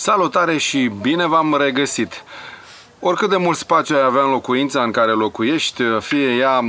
Salutare și bine v-am regăsit! Oricât de mult spațiu ai avea în locuința în care locuiești, fie ea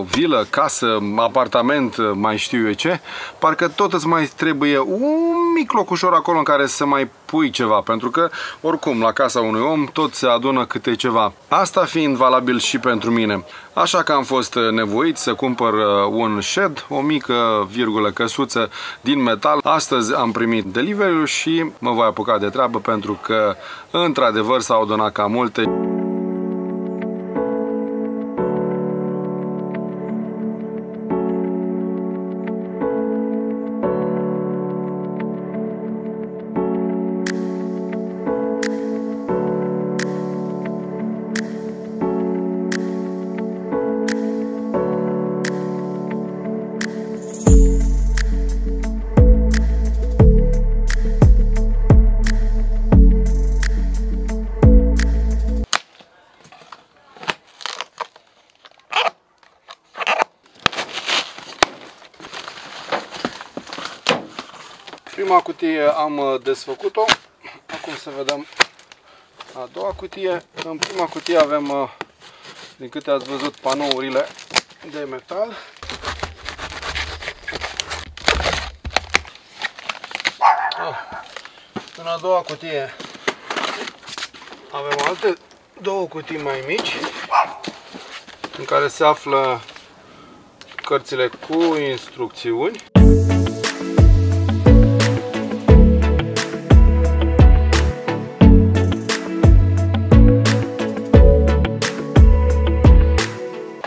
vilă, casă, apartament, mai știu eu ce, parcă tot îți mai trebuie un mic locușor acolo în care să mai pui ceva, pentru că, oricum, la casa unui om tot se adună câte ceva. Asta fiind valabil și pentru mine. Așa că am fost nevoit să cumpăr un shed, o mică virgulă căsuță din metal. Astăzi am primit delivery-ul și mă voi apuca de treabă pentru că, într-adevăr, s-au adunat cam multe. Prima cutie am desfăcut-o, acum să vedem a doua cutie. În prima cutie avem, din câte ați văzut, panourile de metal. În a doua cutie avem alte două cutii mai mici, în care se află cărțile cu instrucțiuni.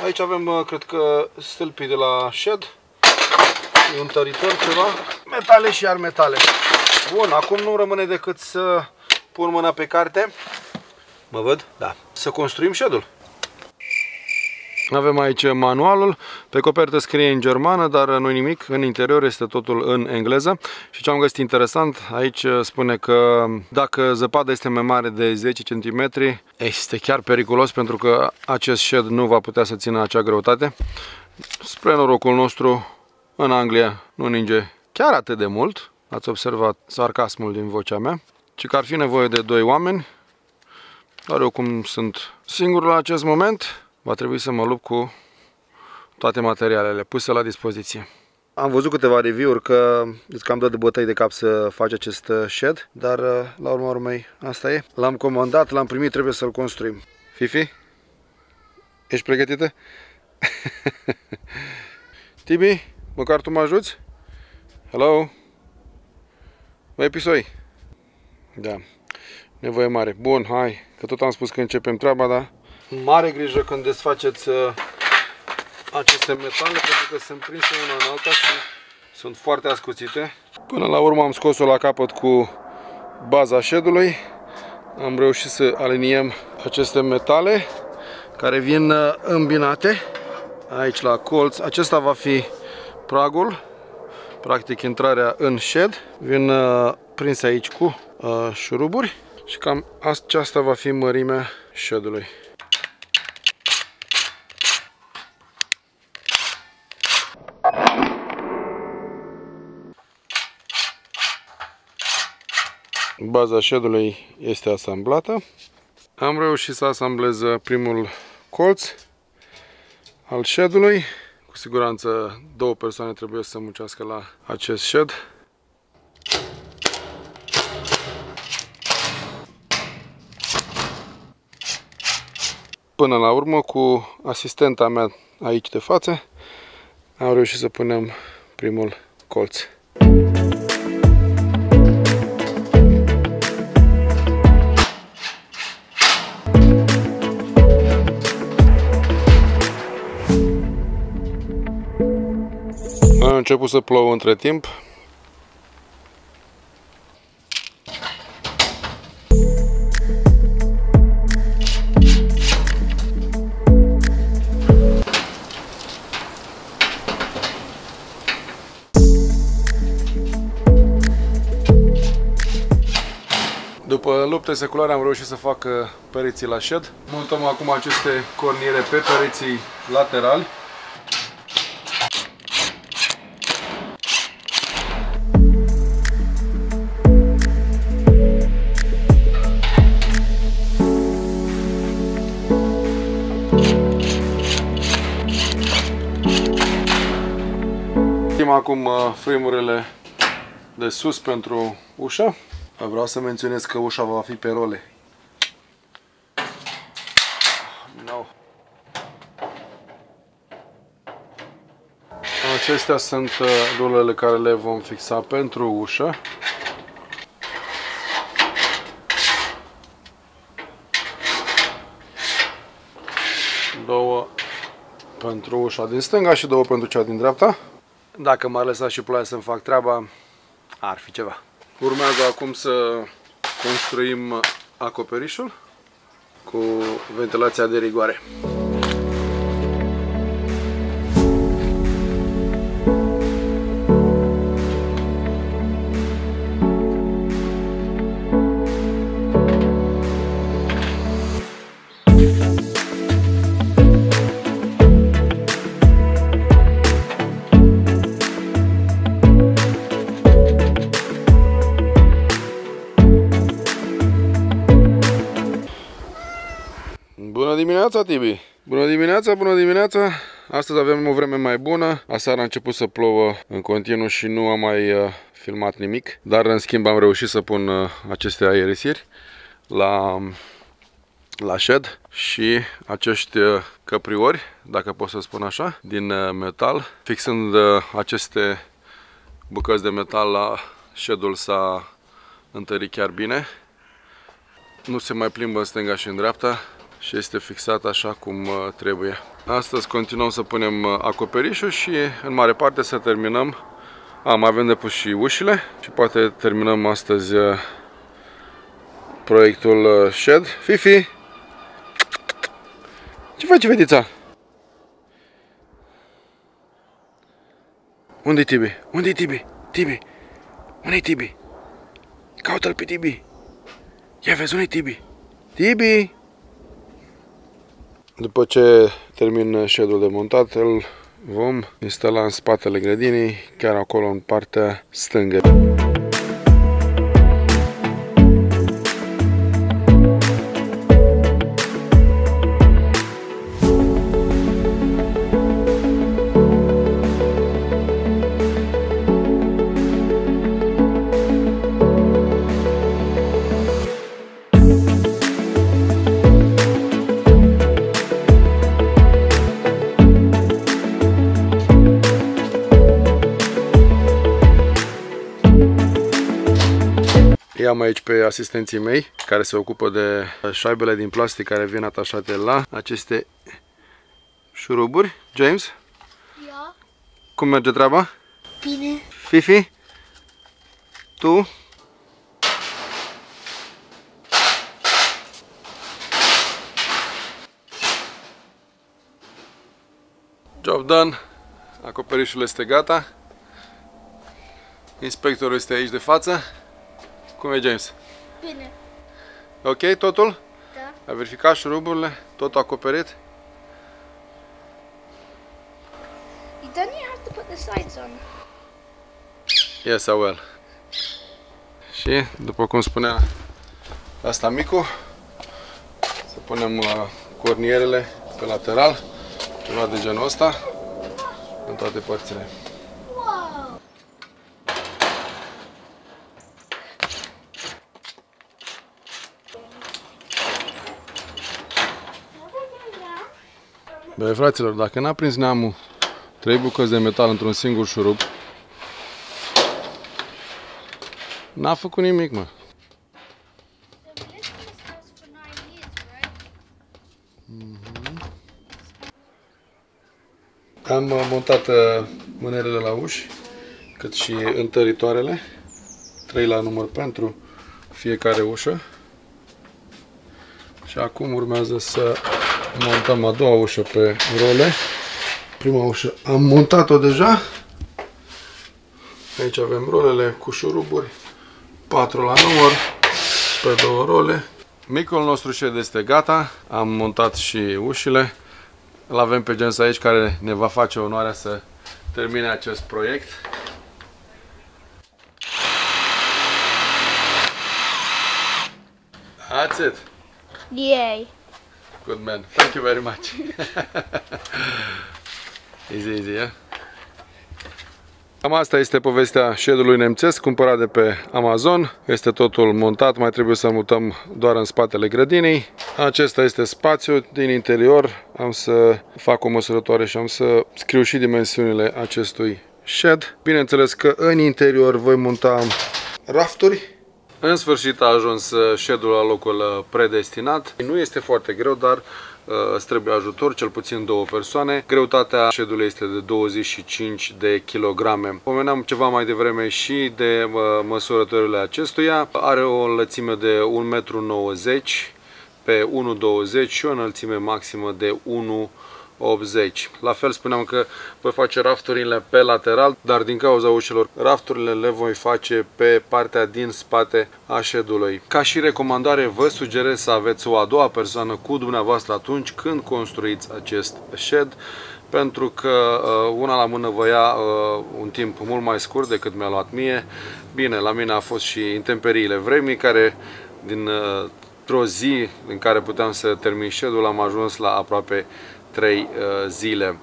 Aici avem, cred că, stâlpii de la shed, un tăritor, ceva, metale și iar metale. Bun, acum nu rămâne decât să pun mâna pe carte. Mă văd? Da. Să construim shed-ul. Avem aici manualul, pe copertă scrie în germană, dar nu-i nimic, în interior este totul în engleză. Și ce am găsit interesant, aici spune că dacă zăpada este mai mare de 10 cm, este chiar periculos pentru că acest shed nu va putea să țină acea greutate. Spre norocul nostru, în Anglia nu ninge chiar atât de mult, ați observat sarcasmul din vocea mea, ci că ar fi nevoie de 2 oameni, dar eu cum sunt singur la acest moment, va trebui să mă lupt cu toate materialele puse la dispoziție. Am văzut câteva review-uri că îți cam dă de bătăi de cap să faci acest shed, dar la urma urmei asta e. L-am comandat, l-am primit, trebuie să-l construim. Fifi? Ești pregătită? Tibi, măcar tu mă ajuți? Hello? Mai pisoi? Da. Nevoie mare. Bun, hai, că tot am spus că începem treaba, da? Mare grijă când desfaceți aceste metale, pentru că sunt prinse una în alta și sunt foarte ascuțite. Până la urmă am scos-o la capăt cu baza shed-ului. Am reușit să aliniem aceste metale care vin îmbinate aici la colț. Acesta va fi pragul, practic intrarea în shed. Vin prinse aici cu șuruburi și cam aceasta va fi mărimea shed-ului. Baza shed-ului este asamblată. Am reușit să asamblez primul colț al shed-ului. Cu siguranță 2 persoane trebuie să muncească la acest shed. Până la urmă, cu asistenta mea aici de față, am reușit să punem primul colț. A început să plouă între timp. După lupte seculare am reușit să fac pereții la shed. Montăm acum aceste corniere pe pereții laterali. acum frame-urile de sus pentru ușă. Vreau să menționez că ușa va fi pe role. No. Acestea sunt rulele care le vom fixa pentru ușă. Două pentru ușa din stânga și două pentru cea din dreapta. Dacă m-ar lăsa și ploaia să-mi fac treaba, ar fi ceva. Urmează acum să construim acoperișul cu ventilația de rigoare. Bună dimineața, Tibi! Bună dimineața, bună dimineața! Astăzi avem o vreme mai bună. Aseară a început să plouă în continuu și nu am mai filmat nimic. Dar în schimb am reușit să pun aceste aerisiri la shed și acești căpriori, dacă pot să spun așa, din metal. Fixând aceste bucăți de metal la shed-ul s-a întărit chiar bine. Nu se mai plimbă în stânga și în dreapta și este fixat așa cum trebuie. Astăzi continuăm să punem acoperișul și în mare parte să terminăm. Mai avem de pus și ușile și poate terminăm astăzi proiectul shed. Fifi! Ce faci, fetița? Unde-i Tibi? Unde-i Tibi? Tibi! Unde-i Tibi? Caută-l pe Tibi! Ia vezi, unde-i Tibi? Tibi! După ce termin shed-ul de montat, îl vom instala în spatele grădinii, chiar acolo în partea stângă. I-am aici pe asistenții mei care se ocupă de șaibele din plastic care vin atașate la aceste șuruburi. James? Da. Cum merge treaba? Bine. Fifi? Tu? Job done. Acoperișul este gata. Inspectorul este aici de față. Cum e, James? Bine. Ok, totul? Da. A verificat șuruburile? Totul acoperit? Don't you have to put the sides on? Yes, I will. Și, după cum spunea asta micu, să punem cornierele pe lateral, ceva de genul ăsta, în toate părțile. Wow. Băi, fraților, dacă n-a prins neamul 3 bucăți de metal într-un singur șurub, n-a făcut nimic, mă. Am montat mânerele la uși, cât și întăritoarele, 3 la număr pentru fiecare ușă. Și acum urmează să montăm a doua ușă pe role. Prima ușă am montat-o deja. Aici avem rolele cu șuruburi, 4 la număr, pe 2 role. Micul nostru shed este gata, am montat și ușile. Îl avem pe James aici care ne va face onoarea să termine acest proiect. That's it. Yay. Good man. Thank you very much. Easy, easy, yeah? Cam asta este povestea shed-ului nemțesc, cumpărat de pe Amazon. Este totul montat, mai trebuie să mutăm doar în spatele grădinii. Acesta este spațiul din interior. Am să fac o măsurătoare și am să scriu și dimensiunile acestui shed. Bineînțeles că în interior voi monta rafturi. În sfârșit a ajuns shed-ul la locul predestinat. Nu este foarte greu, dar îți trebuie ajutor, cel puțin 2 persoane. Greutatea shed-ului este de 25 de kilograme. Pomeneam ceva mai devreme și de măsurătorile acestuia. Are o înălțime de 1,90 m pe 1,20 și o înălțime maximă de 1,80. La fel spuneam că voi face rafturile pe lateral, dar din cauza ușilor, rafturile le voi face pe partea din spate a shed-ului. Ca și recomandare, vă sugerez să aveți o a doua persoană cu dumneavoastră atunci când construiți acest shed, pentru că una la mână vă ia un timp mult mai scurt decât mi-a luat mie. Bine, la mine a fost și intemperiile vremii, care dintr-o zi în care puteam să termin shed-ul, am ajuns la aproape 3 zile.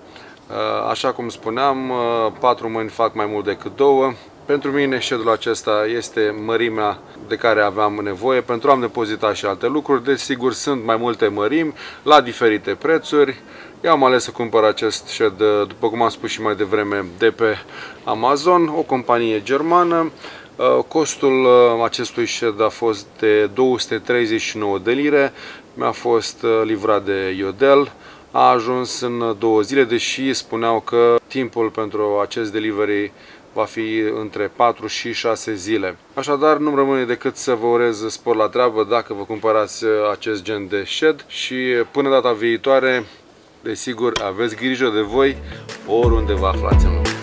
Așa cum spuneam, 4 mâini fac mai mult decât 2. Pentru mine shed-ul acesta este mărimea de care aveam nevoie, pentru am depozitat și alte lucruri. Desigur, sunt mai multe mărimi la diferite prețuri. Eu am ales să cumpăr acest shed, după cum am spus și mai devreme, de pe Amazon, o companie germană. Costul acestui shed a fost de 239 de lire. Mi-a fost livrat de Yodel. A ajuns în 2 zile, deși spuneau că timpul pentru acest delivery va fi între 4 și 6 zile. Așadar, nu-mi rămâne decât să vă urez spor la treabă dacă vă cumpărați acest gen de shed și până data viitoare, desigur, aveți grijă de voi oriunde vă aflați în lume.